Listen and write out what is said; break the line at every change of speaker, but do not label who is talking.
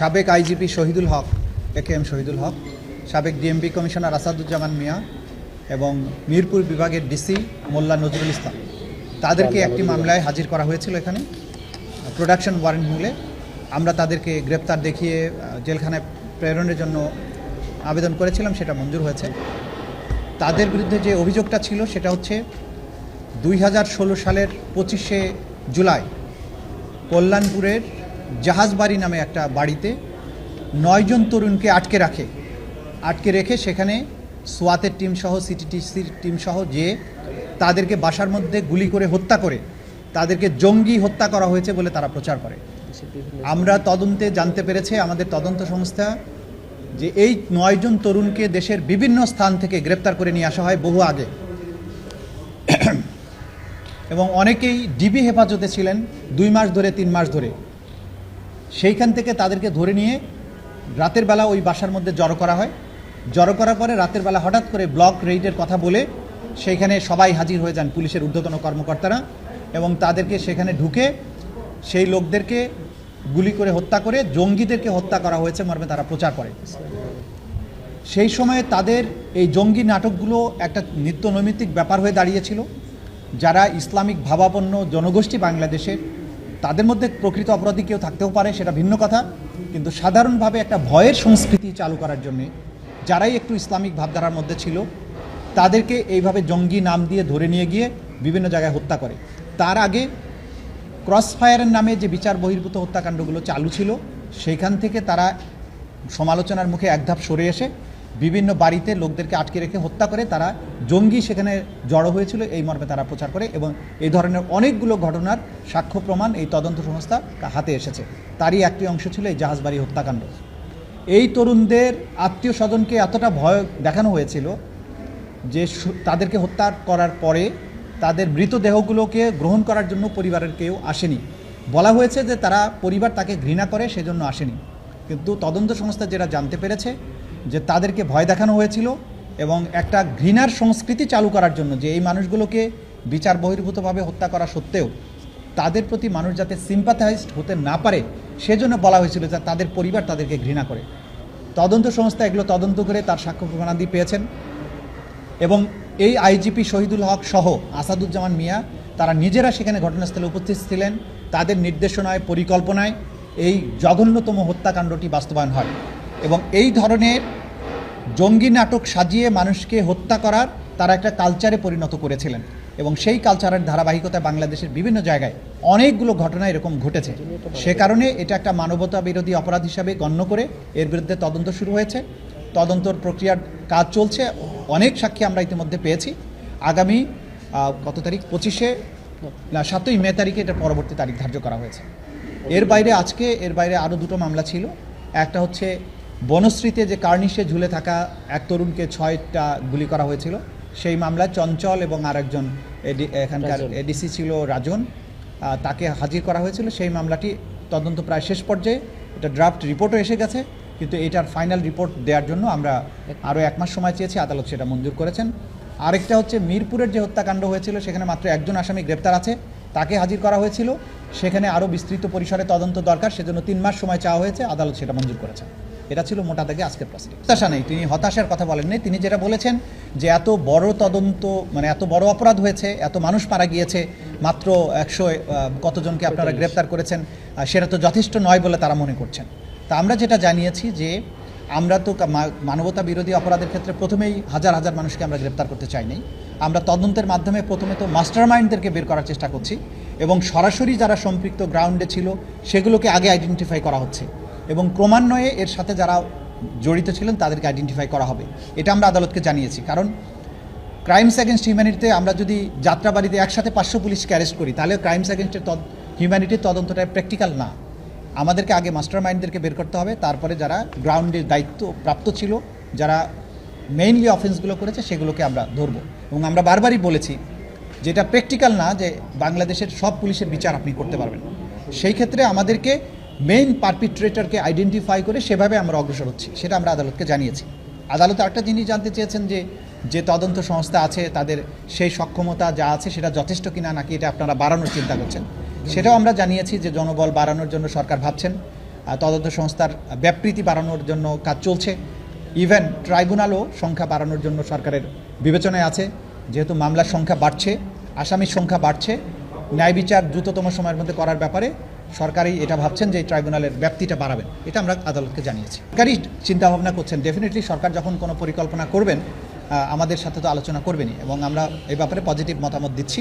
সাবেক আইজিপি শহীদুল হক, একেএম শহীদুল হক, সাবেক DMP commissioner Asaduzzaman মিয়া এবং মিরপুর বিভাগের ডিসি মোল্লা নজরুল ইসলাম, তাদেরকে একটি মামলায় হাজির করা হয়েছিল এখানে প্রোডাকশন ওয়ারেন্ট মূলে। আমরা তাদেরকে গ্রেপ্তার দেখিয়ে জেলখানায় প্রেরণের জন্য আবেদন করেছিলাম, সেটা মঞ্জুর হয়েছে। তাদের বিরুদ্ধে যে অভিযোগটা ছিল সেটা হচ্ছে 2016 সালের 25শে জুলাই কল্যাণপুরের জাহাজবাড়ি নামে একটা বাড়িতে 9 জন তরুণকে আটকে রেখে সেখানে সোয়াতের টিম সহ সিটিটিসির টিম সহ যে তাদেরকে বাসার মধ্যে গুলি করে হত্যা করে তাদেরকে জঙ্গি হত্যা করা হয়েছে বলে তারা প্রচার করে। আমরা তদন্তে জানতে পেরেছে আমাদের তদন্ত সংস্থা যে এই 9 জন তরুণকে দেশের বিভিন্ন স্থান থেকে গ্রেপ্তার করে নিয়ে আসা হয় বহু আগে, এবং অনেকেই ডিবি হেফাজতে ছিলেন 2 মাস ধরে 3 মাস ধরে। সেইখান থেকে তাদেরকে ধরে নিয়ে রাতের বেলা ওই বাসার মধ্যে জড়ো করা হয়। জড়ো করার পরে রাতের বেলা হঠাৎ করে ব্লক রেইডের কথা বলে সেইখানে সবাই হাজির হয়ে যান, পুলিশের ঊর্ধ্বতন কর্মকর্তারা, এবং তাদেরকে সেখানে ঢুকে সেই লোকদেরকে গুলি করে হত্যা করে জঙ্গিদেরকে হত্যা করা হয়েছে মর্মে তারা প্রচার করে। সেই সময়ে তাদের এই জঙ্গি নাটকগুলো একটা নিত্য নৈমিত্তিক ব্যাপার হয়ে দাঁড়িয়েছিল। যারা ইসলামিক ভাবাপন্ন জনগোষ্ঠী বাংলাদেশের, তাদের মধ্যে প্রকৃত অপরাধী কেউ থাকতেও পারে, সেটা ভিন্ন কথা, কিন্তু সাধারণভাবে একটা ভয়ের সংস্কৃতি চালু করার জন্যে যারাই একটু ইসলামিক ভাবধারার মধ্যে ছিল তাদেরকে এইভাবে জঙ্গি নাম দিয়ে ধরে নিয়ে গিয়ে বিভিন্ন জায়গায় হত্যা করে। তার আগে ক্রসফায়ারের নামে যে বিচার বহির্ভূত হত্যাকাণ্ডগুলো চালু ছিল সেইখান থেকে তারা সমালোচনার মুখে এক ধাপ সরে এসে বিভিন্ন বাড়িতে লোকদেরকে আটকে রেখে হত্যা করে তারা জঙ্গি সেখানে জড়ো হয়েছিল এই মর্মে তারা প্রচার করে, এবং এই ধরনের অনেকগুলো ঘটনার সাক্ষ্য প্রমাণ এই তদন্ত সংস্থা হাতে এসেছে। তারই একটি অংশ ছিল এই জাহাজবাড়ি হত্যাকাণ্ড। এই তরুণদের আত্মীয় স্বজনকে এতটা ভয় দেখানো হয়েছিল যে তাদেরকে হত্যা করার পরে তাদের মৃতদেহগুলোকে গ্রহণ করার জন্য পরিবারের কেউ আসেনি। বলা হয়েছে যে তারা পরিবার তাকে ঘৃণা করে সেজন্য আসেনি, কিন্তু তদন্ত সংস্থা যেটা জানতে পেরেছে যে তাদেরকে ভয় দেখানো হয়েছিল এবং একটা ঘৃণার সংস্কৃতি চালু করার জন্য, যে এই মানুষগুলোকে বিচার বহির্ভূতভাবে হত্যা করা সত্ত্বেও তাদের প্রতি মানুষ যাতে সিম্পাথাইজড হতে না পারে সেজন্য বলা হয়েছিল যে তাদের পরিবার তাদেরকে ঘৃণা করে। তদন্ত সংস্থা এগুলো তদন্ত করে তার সাক্ষ্য প্রমাণাদি পেয়েছেন, এবং এই আইজিপি শহীদুল হক সহ আসাদুজ্জামান মিয়া তারা নিজেরা সেখানে ঘটনাস্থলে উপস্থিত ছিলেন। তাদের নির্দেশনায় পরিকল্পনায় এই জঘন্যতম হত্যাকাণ্ডটি বাস্তবায়ন হয়, এবং এই ধরনের জঙ্গি নাটক সাজিয়ে মানুষকে হত্যা করার তারা একটা কালচারে পরিণত করেছিলেন, এবং সেই কালচারের ধারাবাহিকতায় বাংলাদেশের বিভিন্ন জায়গায় অনেকগুলো ঘটনা এরকম ঘটেছে। সে কারণে এটা একটা মানবতা বিরোধী অপরাধ হিসাবে গণ্য করে এর বিরুদ্ধে তদন্ত শুরু হয়েছে। তদন্তর প্রক্রিয়ার কাজ চলছে, অনেক সাক্ষী আমরা ইতিমধ্যে পেয়েছি। আগামী কত তারিখ, 7ই মে তারিখে এটা পরবর্তী তারিখ ধার্য করা হয়েছে। এর বাইরে আরও 2টো মামলা ছিল। একটা হচ্ছে বনশ্রীতে যে কার্নিশে ঝুলে থাকা এক তরুণকে 6টা গুলি করা হয়েছিল, সেই মামলায় চঞ্চল এবং আরেকজন এখানকার এডিসি ছিল রাজন, তাকে হাজির করা হয়েছিল। সেই মামলাটি তদন্ত প্রায় শেষ পর্যায়ে, এটা ড্রাফট রিপোর্টও এসে গেছে, কিন্তু এটার ফাইনাল রিপোর্ট দেওয়ার জন্য আমরা আরও 1 মাস সময় চেয়েছি, আদালত সেটা মঞ্জুর করেছেন। আরেকটা হচ্ছে মিরপুরের যে হত্যাকাণ্ড হয়েছিল সেখানে মাত্র একজন আসামি গ্রেপ্তার আছে, তাকে হাজির করা হয়েছিল। সেখানে আরও বিস্তৃত পরিসরে তদন্ত দরকার, সেজন্য 3 মাস সময় চাওয়া হয়েছে, আদালত সেটা মঞ্জুর করেছেন। এটা ছিল মোটা দাগে আজকের প্রসিডিং। হতাশা নেই, তিনি হতাশার কথা বলেননি। তিনি যেটা বলেছেন যে এত বড় তদন্ত, মানে এত বড় অপরাধ হয়েছে, এত মানুষ মারা গিয়েছে, মাত্র 100 কতজনকে আপনারা গ্রেপ্তার করেছেন, সেটা তো যথেষ্ট নয় বলে তারা মনে করছেন। তা আমরা যেটা জানিয়েছি যে আমরা তো মানবতা বিরোধী অপরাধের ক্ষেত্রে প্রথমেই হাজার হাজার মানুষকে আমরা গ্রেপ্তার করতে চাইনি। আমরা তদন্তের মাধ্যমে প্রথমে তো মাস্টার মাইন্ডদেরকে বের করার চেষ্টা করছি, এবং সরাসরি যারা সম্পৃক্ত গ্রাউন্ডে ছিল সেগুলোকে আগে আইডেন্টিফাই করা হচ্ছে, এবং ক্রমান্বয়ে এর সাথে যারা জড়িত ছিলেন তাদেরকে আইডেন্টিফাই করা হবে। এটা আমরা আদালতকে জানিয়েছি। কারণ ক্রাইমস অ্যাগেনস্ট হিউম্যানিটিতে আমরা যদি যাত্রাবাড়িতে একসাথে 500 পুলিশকে অ্যারেস্ট করি তাহলে ক্রাইমস অ্যাগেনস্ট হিউম্যানিটির তদন্তটা প্র্যাকটিক্যাল না। আমাদেরকে আগে মাস্টার মাইন্ডদেরকে বের করতে হবে, তারপরে যারা গ্রাউন্ডের দায়িত্ব প্রাপ্ত ছিল, যারা মেইনলি অফেন্সগুলো করেছে সেগুলোকে আমরা ধরবো। এবং আমরা বারবারই বলেছি যেটা প্র্যাকটিক্যাল না যে বাংলাদেশের সব পুলিশের বিচার আপনি করতে পারবেন। সেই ক্ষেত্রে আমাদেরকে মেইন পারপিট্রেটরকে আইডেন্টিফাই করে সেভাবে আমরা অগ্রসর হচ্ছি, সেটা আমরা আদালতকে জানিয়েছি। আদালত একটা জিনিস জানতে চেয়েছেন যে তদন্ত সংস্থা আছে তাদের সেই সক্ষমতা যা আছে সেটা যথেষ্ট কিনা, নাকি এটা আপনারা বাড়ানোর চিন্তা করছেন। সেটাও আমরা জানিয়েছি যে জনবল বাড়ানোর জন্য সরকার ভাবছেন। তদন্ত সংস্থার ব্যাপৃতি বাড়ানোর জন্য কাজ চলছে। ইভেন ট্রাইব্যুনালও সংখ্যা বাড়ানোর জন্য সরকারের বিবেচনায় আছে। যেহেতু মামলার সংখ্যা বাড়ছে, আসামির সংখ্যা বাড়ছে, ন্যায় বিচার দ্রুততম সময়ের মধ্যে করার ব্যাপারে সরকারই এটা ভাবছেন যে এই ট্রাইব্যুনালের ব্যাপ্তিটা বাড়াবেন। এটা আমরা আদালতকে জানিয়েছি। সরকারই চিন্তাভাবনা করছেন। ডেফিনেটলি সরকার যখন কোনো পরিকল্পনা করবেন আমাদের সাথে তো আলোচনা করবেনই, এবং আমরা এই ব্যাপারে পজিটিভ মতামত দিচ্ছি।